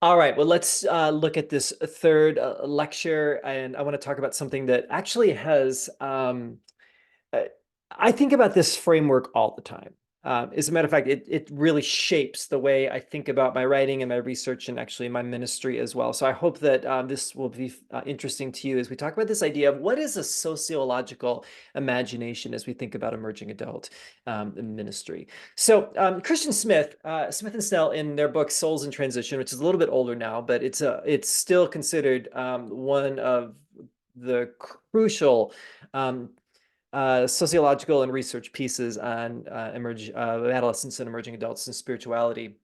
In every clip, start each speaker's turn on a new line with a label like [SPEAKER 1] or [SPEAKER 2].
[SPEAKER 1] All right, well, let's look at this third lecture, and I want to talk about something that actually has uh, I think about this framework all the time. As a matter of fact, it really shapes the way I think about my writing and my research and actually my ministry as well. So I hope that this will be interesting to you as we talk about this idea of what is a sociological imagination as we think about emerging adult ministry. So Christian Smith, Smith and Snell, in their book Souls in Transition, which is a little bit older now, but it's still considered one of the crucial sociological and research pieces on adolescents and emerging adults and spirituality.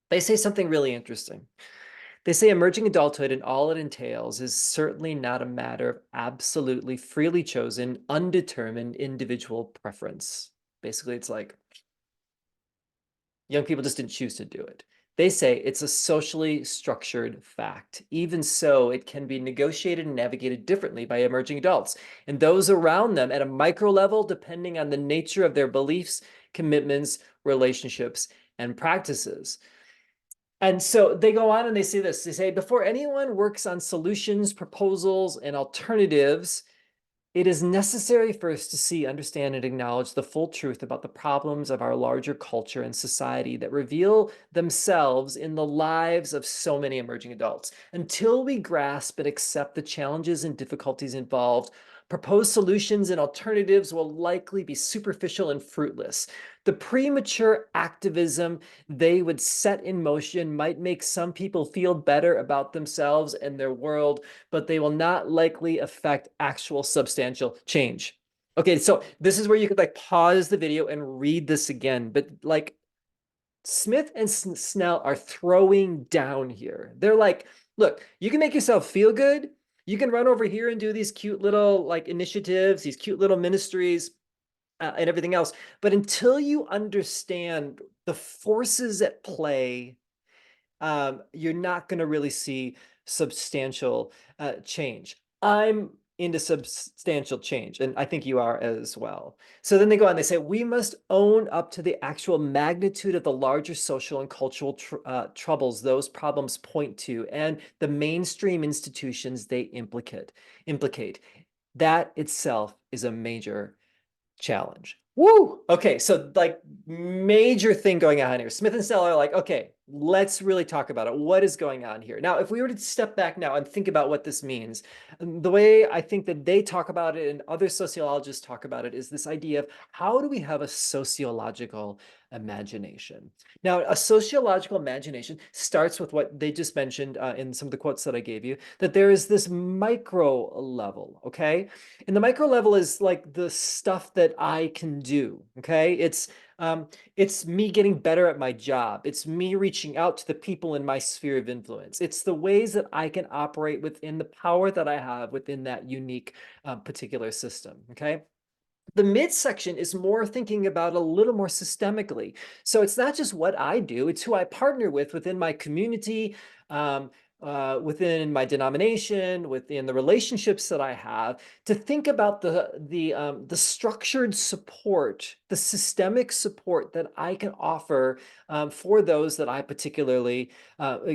[SPEAKER 1] They say something really interesting. They say emerging adulthood and all it entails is certainly not a matter of absolutely freely chosen, undetermined individual preference. Basically, it's like young people just didn't choose to do it. They say it's a socially structured fact. Even so, it can be negotiated and navigated differently by emerging adults and those around them at a micro level, depending on the nature of their beliefs, commitments, relationships, and practices. And so they go on and they say this. They say, before anyone works on solutions, proposals, and alternatives, it is necessary for us to see, understand, and acknowledge the full truth about the problems of our larger culture and society that reveal themselves in the lives of so many emerging adults. Until we grasp and accept the challenges and difficulties involved, proposed solutions and alternatives will likely be superficial and fruitless. The premature activism they would set in motion might make some people feel better about themselves and their world, but they will not likely affect actual substantial change. Okay, so this is where you could like pause the video and read this again, but like Smith and Snell are throwing down here. They're like, look, you can make yourself feel good. You can run over here and do these cute little like initiatives, these cute little ministries, and everything else. But until you understand the forces at play, you're not going to really see substantial change. I'm into substantial change, and I think you are as well. So then they go on, they say, we must own up to the actual magnitude of the larger social and cultural troubles those problems point to and the mainstream institutions they implicate. That itself is a major challenge. Woo! Okay, so like major thing going on here. Smith and Stella are like, okay, let's really talk about it. What is going on here? Now, if we were to step back now and think about what this means, the way I think that they talk about it and other sociologists talk about it is this idea of how do we have a sociological imagination? Now, a sociological imagination starts with what they just mentioned in some of the quotes that I gave you, that there is this micro level, okay? And the micro level is like the stuff that I can do. Okay. It's me getting better at my job. It's me reaching out to the people in my sphere of influence. It's the ways that I can operate within the power that I have within that unique particular system. Okay. The midsection is more thinking about a little more systemically. So it's not just what I do, it's who I partner with within my community, within my denomination, within the relationships that I have, to think about the structured support, the systemic support that I can offer for those that I particularly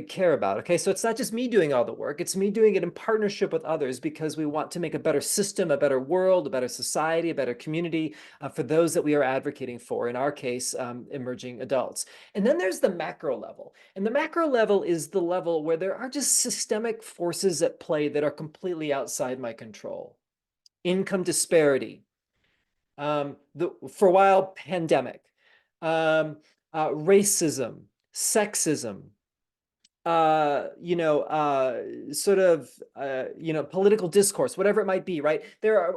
[SPEAKER 1] care about. Okay, so it's not just me doing all the work; it's me doing it in partnership with others because we want to make a better system, a better world, a better society, a better community for those that we are advocating for. In our case, emerging adults. And then there's the macro level. And the macro level is the level where there are just systemic forces at play that are completely outside my control. Income disparity, for a while, pandemic, racism, sexism, political discourse, whatever it might be, right? There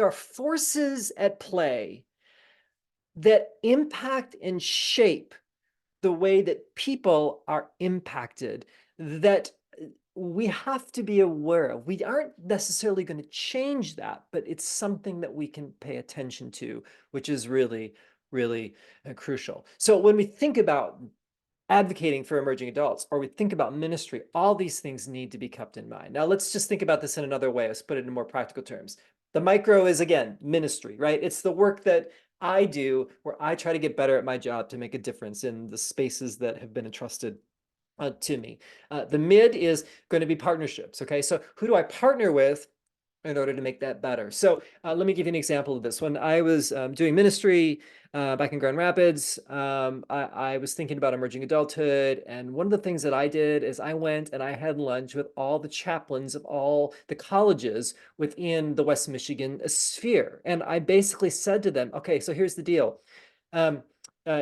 [SPEAKER 1] are forces at play that impact and shape the way that people are impacted that we have to be aware of. We aren't necessarily going to change that, but it's something that we can pay attention to, which is really, really crucial. So when we think about advocating for emerging adults or we think about ministry, all these things need to be kept in mind. Now, let's just think about this in another way. Let's put it in more practical terms. The micro is, again, ministry, right? It's the work that I do where I try to get better at my job to make a difference in the spaces that have been entrusted to me. The mid is going to be partnerships. Okay, so who do I partner with in order to make that better? So let me give you an example of this. When I was doing ministry back in Grand Rapids, I was thinking about emerging adulthood. And one of the things that I did is I went and I had lunch with all the chaplains of all the colleges within the West Michigan sphere. And I basically said to them, okay, so here's the deal. Um,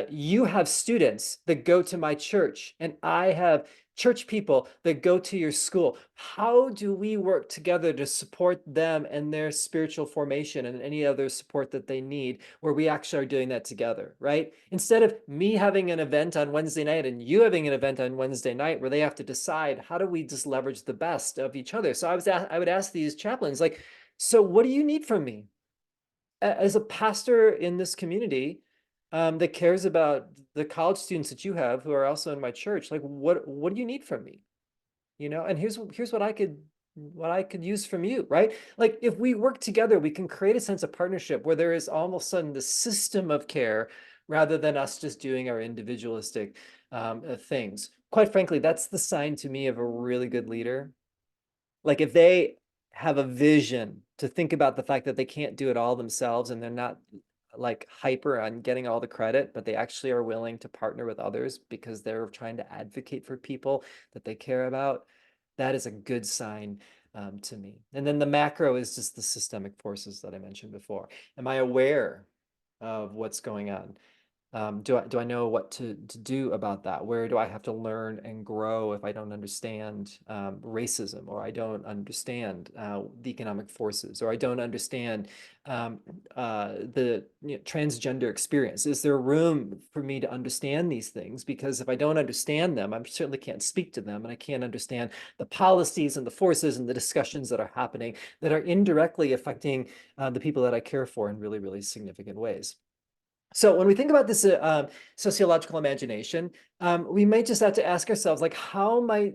[SPEAKER 1] you have students that go to my church, and I have church people that go to your school. How do we work together to support them and their spiritual formation and any other support that they need, where we actually are doing that together, right? Instead of me having an event on Wednesday night and you having an event on Wednesday night where they have to decide, how do we just leverage the best of each other? So I would ask these chaplains, like, so what do you need from me? As a pastor in this community that cares about the college students that you have who are also in my church, like what do you need from me? You know, and here's what I could use from you, right? Like if we work together, we can create a sense of partnership where there is all of a sudden the system of care rather than us just doing our individualistic things. Quite frankly, that's the sign to me of a really good leader. Like if they have a vision to think about the fact that they can't do it all themselves and they're not like hyper on getting all the credit, but they actually are willing to partner with others because they're trying to advocate for people that they care about, that is a good sign to me. And then the macro is just the systemic forces that I mentioned before. Am I aware of what's going on? Do I know what to do about that? Where do I have to learn and grow if I don't understand racism, or I don't understand the economic forces, or I don't understand the transgender experience? Is there room for me to understand these things? Because if I don't understand them, I certainly can't speak to them, and I can't understand the policies and the forces and the discussions that are happening that are indirectly affecting the people that I care for in really, really significant ways. So when we think about this sociological imagination, we might just have to ask ourselves, like, how might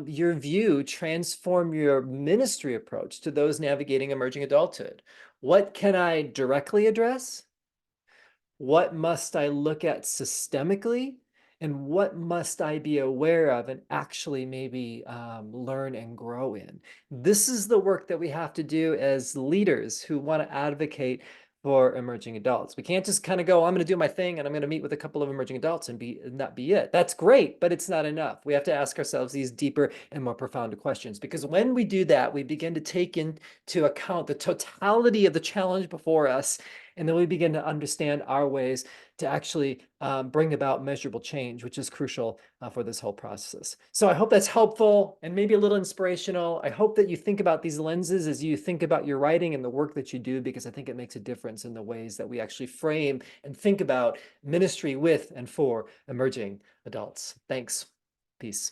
[SPEAKER 1] your view transform your ministry approach to those navigating emerging adulthood? What can I directly address? What must I look at systemically? And what must I be aware of and actually maybe learn and grow in? This is the work that we have to do as leaders who want to advocate for emerging adults. We can't just kind of go, I'm going to do my thing and I'm going to meet with a couple of emerging adults and that be it. That's great, but it's not enough. We have to ask ourselves these deeper and more profound questions, because when we do that, we begin to take into account the totality of the challenge before us, and then we begin to understand our ways to actually bring about measurable change, which is crucial for this whole process. So I hope that's helpful and maybe a little inspirational. I hope that you think about these lenses as you think about your writing and the work that you do, because I think it makes a difference in the ways that we actually frame and think about ministry with and for emerging adults. Thanks. Peace.